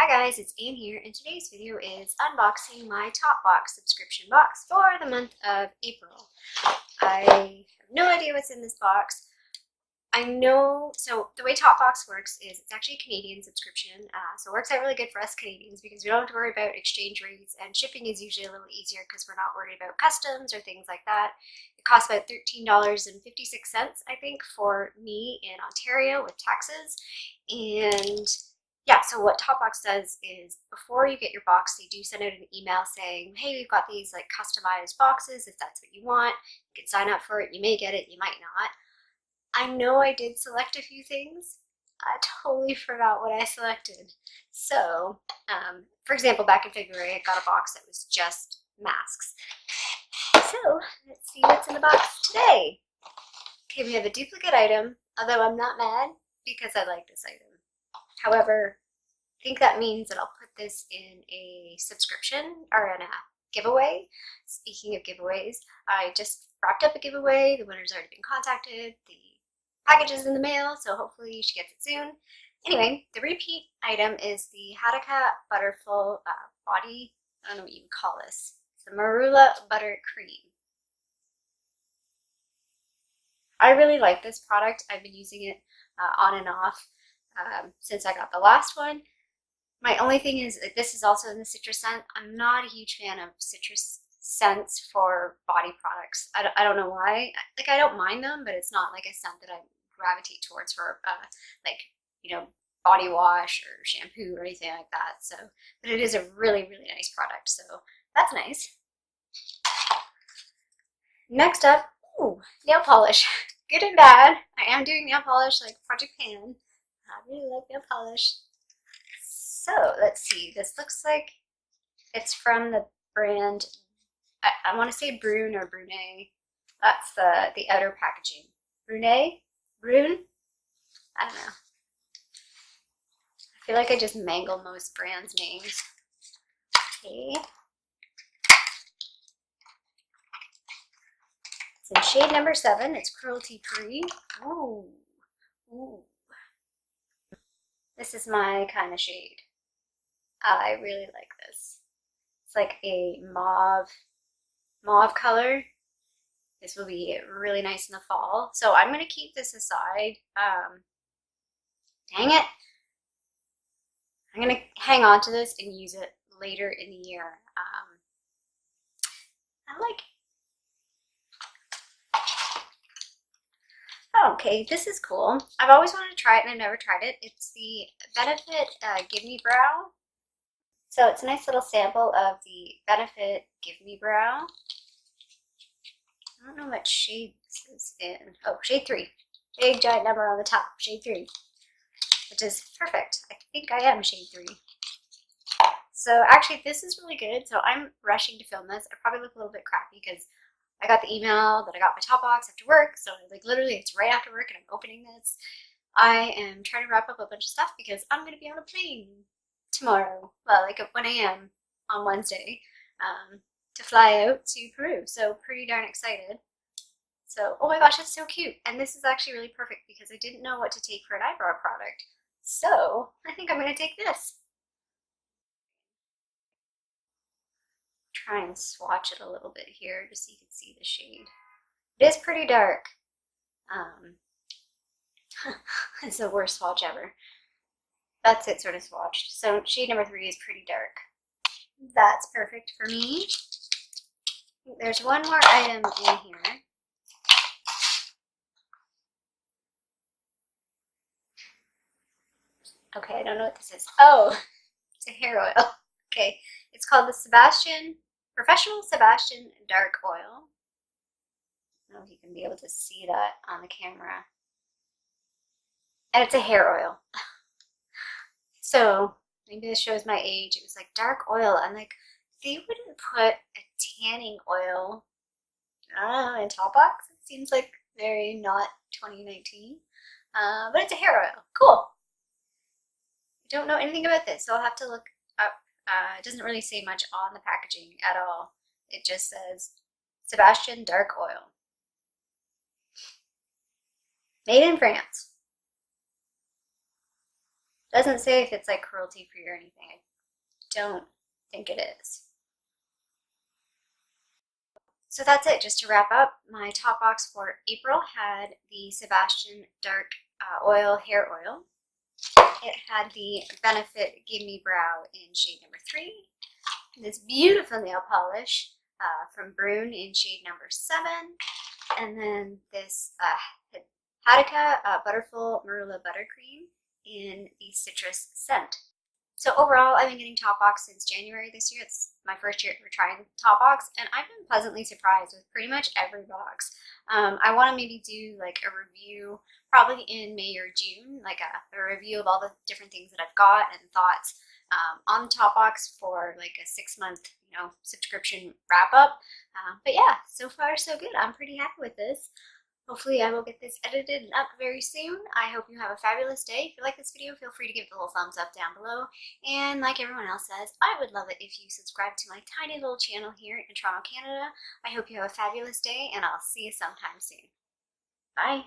Hi guys, it's Anne here, and today's video is unboxing my Topbox subscription box for the month of April. I have no idea what's in this box. I know, so the way Topbox works is it's actually a Canadian subscription, so it works out really good for us Canadians because we don't have to worry about exchange rates, and shipping is usually a little easier because we're not worried about customs or things like that. It costs about $13.56, I think, for me in Ontario with taxes, and yeah, so what Topbox does is before you get your box, they do send out an email saying, hey, we've got these like customized boxes. If that's what you want, you can sign up for it. You may get it, you might not. I know I did select a few things. I totally forgot what I selected. So, for example, back in February, I got a box that was just masks. So, let's see what's in the box today. Okay, we have a duplicate item, although I'm not mad because I like this item. However, I think that means that I'll put this in a subscription or in a giveaway. Speaking of giveaways, I just wrapped up a giveaway. The winner's already been contacted. The package is in the mail, so hopefully she gets it soon. Anyway, the repeat item is the Hadaka Butterful Body, I don't know what you would call this. It's the Marula Buttercream. I really like this product. I've been using it on and off since I got the last one. My only thing is that this is also in the citrus scent. I'm not a huge fan of citrus scents for body products. I don't know why. Like, I don't mind them, but it's not like a scent that I gravitate towards for like, you know, body wash or shampoo or anything like that. So, but it is a really, really nice product. So that's nice. Next up, ooh, nail polish. Good and bad. I am doing nail polish like Project Pan. I really like nail polish. So let's see. This looks like it's from the brand. I want to say Brune or Brune. That's the outer packaging. Brune. I don't know. I feel like I just mangle most brands' names. Okay. It's in shade number 7. It's cruelty free. Ooh. Ooh. This is my kind of shade. I really like this. It's like a mauve color. This will be really nice in the fall. So I'm going to keep this aside. Dang it. I'm going to hang on to this and use it later in the year. I like it. Okay, this is cool. I've always wanted to try it and I've never tried it. It's the Benefit Give Me Brow. So it's a nice little sample of the Benefit Give Me Brow. I don't know what shade this is in. Oh, shade 3. Big giant number on the top, shade 3. Which is perfect. I think I am shade 3. So actually this is really good. So I'm rushing to film this. I probably look a little bit crappy because I got the email that I got my Topbox after work. So like literally it's right after work and I'm opening this. I am trying to wrap up a bunch of stuff because I'm going to be on a plane tomorrow. Well, like at 1 a.m. on Wednesday. To fly out to Peru, so pretty darn excited. So, oh my gosh, it's so cute. And this is actually really perfect because I didn't know what to take for an eyebrow product. So, I think I'm going to take this. Try and swatch it a little bit here just so you can see the shade. It is pretty dark. It's the worst swatch ever. That's it sort of swatched. So, shade number 3 is pretty dark. That's perfect for me. There's one more item in here. Okay, I don't know what this is. Oh, it's a hair oil. Okay, it's called the Professional Sebastian Dark Oil. I don't know if you can be able to see that on the camera. And it's a hair oil. So, maybe this shows my age. It was like dark oil. I'm like, they wouldn't put a tanning oil, I don't know, in Topbox. It seems like very not 2019. But it's a hair oil. Cool. I don't know anything about this, so I'll have to look up. It doesn't really say much on the packaging at all. It just says Sebastian Dark Oil. Made in France. Doesn't say if it's like cruelty free or anything. I don't think it is. So that's it. Just to wrap up, my top box for April had the Sebastian Dark Oil Hair Oil. It had the Benefit Give Me Brow in shade number 3. This beautiful nail polish from Brune in shade number 7. And then this Hatica Butterful Marula Buttercream in the Citrus Scent. So overall, I've been getting Topbox since January this year. It's my first year for trying Topbox, and I've been pleasantly surprised with pretty much every box. I want to maybe do like a review probably in May or June, like a review of all the different things that I've got and thoughts on Topbox for like a 6-month, subscription wrap up. But yeah, so far so good. I'm pretty happy with this. Hopefully I will get this edited and up very soon. I hope you have a fabulous day. If you like this video, feel free to give it a little thumbs up down below. And like everyone else says, I would love it if you subscribe to my tiny little channel here in Toronto, Canada. I hope you have a fabulous day, and I'll see you sometime soon. Bye.